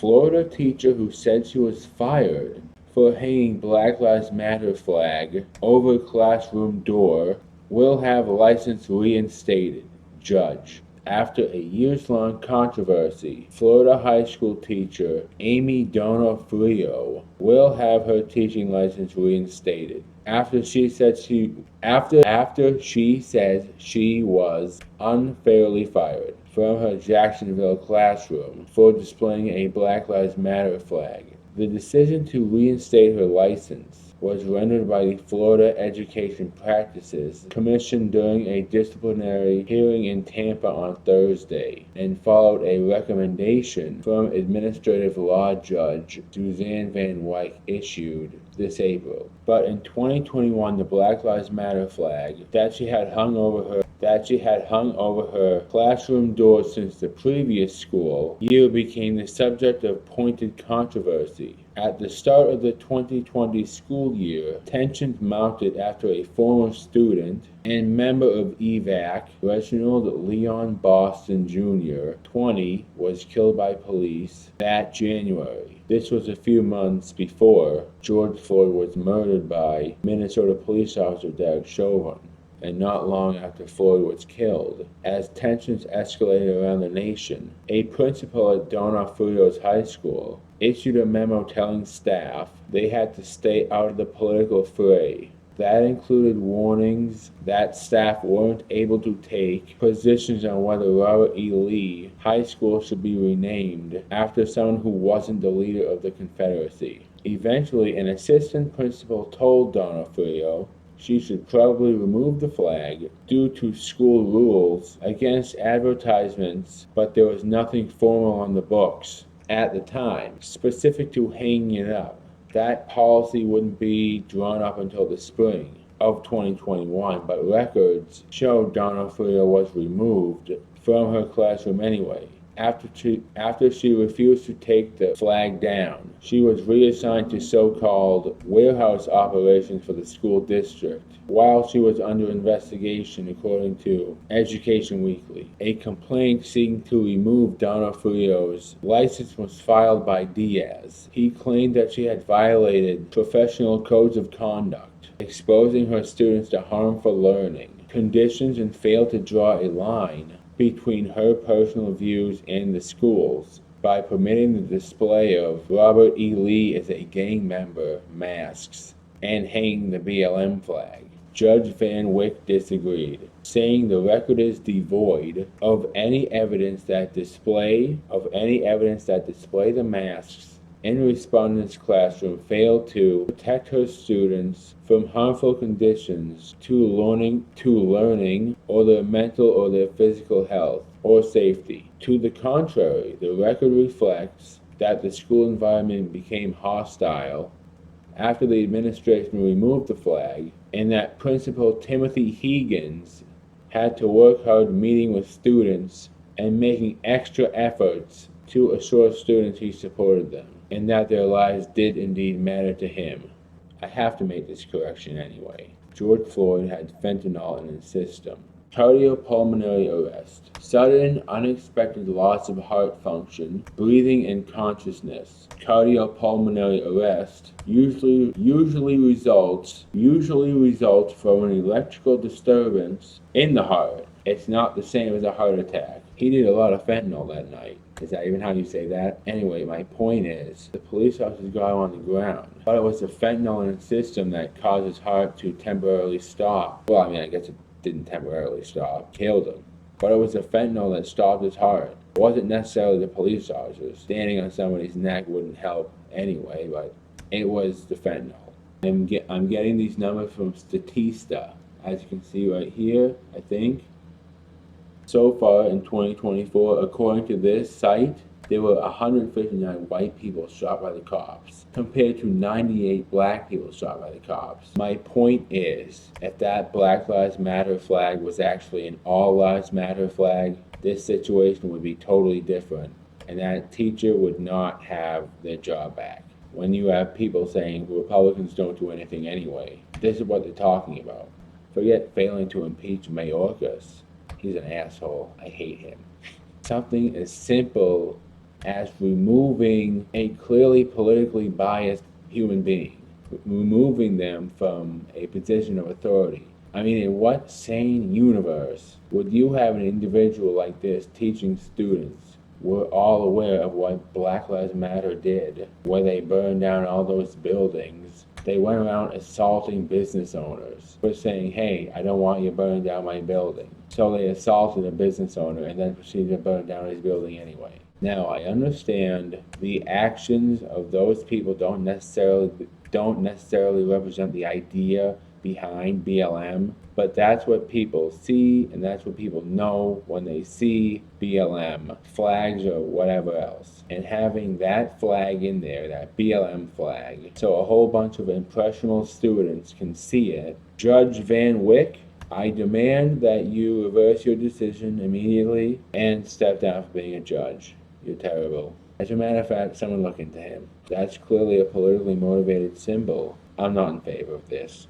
Florida teacher who said she was fired for hanging Black Lives Matter flag over classroom door will have license reinstated. Judge. After a years-long controversy, Florida high school teacher Amy Donofrio will have her teaching license reinstated after she said she was unfairly fired from her Jacksonville classroom for displaying a Black Lives Matter flag. The decision to reinstate her license was rendered by the Florida Education Practices Commission during a disciplinary hearing in Tampa on Thursday, and followed a recommendation from Administrative Law Judge Suzanne Van Wyk issued this April. But in 2021, the Black Lives Matter flag that she had hung over her classroom door since the previous school year became the subject of pointed controversy. At the start of the 2020 school year, tensions mounted after a former student and member of EVAC, Reginald Leon Boston Jr., 20, was killed by police that January. This was a few months before George Floyd was murdered by Minnesota police officer Derek Chauvin, and not long after Floyd was killed. As tensions escalated around the nation, a principal at Donofrio's high school issued a memo telling staff they had to stay out of the political fray. That included warnings that staff weren't able to take positions on whether Robert E. Lee High School should be renamed after someone who wasn't the leader of the Confederacy. Eventually, an assistant principal told Donofrio she should probably remove the flag due to school rules against advertisements, but there was nothing formal on the books at the time specific to hanging it up. That policy wouldn't be drawn up until the spring of 2021, but records show Donofrio was removed from her classroom anyway. After she refused to take the flag down, she was reassigned to so-called warehouse operations for the school district while she was under investigation, according to Education Weekly. A complaint seeking to remove Donofrio's license was filed by Diaz. He claimed that she had violated professional codes of conduct, exposing her students to harmful learning conditions, and failed to draw a line between her personal views and the school's by permitting the display of Robert E. Lee as a gang member masks and hanging the BLM flag. Judge Van Wyk disagreed, saying the record is devoid of any evidence that display the masks in respondent's classroom failed to protect her students from harmful conditions to learning or their mental or their physical health or safety. To the contrary, the record reflects that the school environment became hostile after the administration removed the flag, and that Principal Timothy Higgins had to work hard meeting with students and making extra efforts to assure students he supported them, and that their lives did indeed matter to him. I have to make this correction anyway. George Floyd had fentanyl in his system. Cardiopulmonary arrest. Sudden, unexpected loss of heart function, breathing, and consciousness. Cardiopulmonary arrest usually results from an electrical disturbance in the heart. It's not the same as a heart attack. He did a lot of fentanyl that night. Is that even how you say that? Anyway, my point is, the police officers got him on the ground. But it was the fentanyl in his system that caused his heart to temporarily stop. Well, I guess it didn't temporarily stop, killed him. But it was the fentanyl that stopped his heart. It wasn't necessarily the police officers. Standing on somebody's neck wouldn't help anyway, but it was the fentanyl. I'm getting these numbers from Statista, as you can see right here, I think. So far in 2024, according to this site, there were 159 white people shot by the cops, compared to 98 black people shot by the cops. My point is, if that Black Lives Matter flag was actually an All Lives Matter flag, this situation would be totally different, and that teacher would not have their job back. When you have people saying Republicans don't do anything anyway, this is what they're talking about. Forget failing to impeach Mayorkas. He's an asshole. I hate him. Something as simple as removing a clearly politically biased human being, removing them from a position of authority. I mean, in what sane universe would you have an individual like this teaching students? We're all aware of what Black Lives Matter did, where they burned down all those buildings. They went around assaulting business owners for saying, hey, I don't want you burning down my building. So they assaulted a business owner and then proceeded to burn down his building anyway. Now, I understand the actions of those people don't necessarily represent the idea behind BLM, but that's what people see and that's what people know when they see BLM flags or whatever else. And having that flag in there, that BLM flag, so a whole bunch of impressionable students can see it. Judge Van Wyck, I demand that you reverse your decision immediately and step down from being a judge. You're terrible. As a matter of fact, someone look into him. That's clearly a politically motivated symbol. I'm not in favor of this.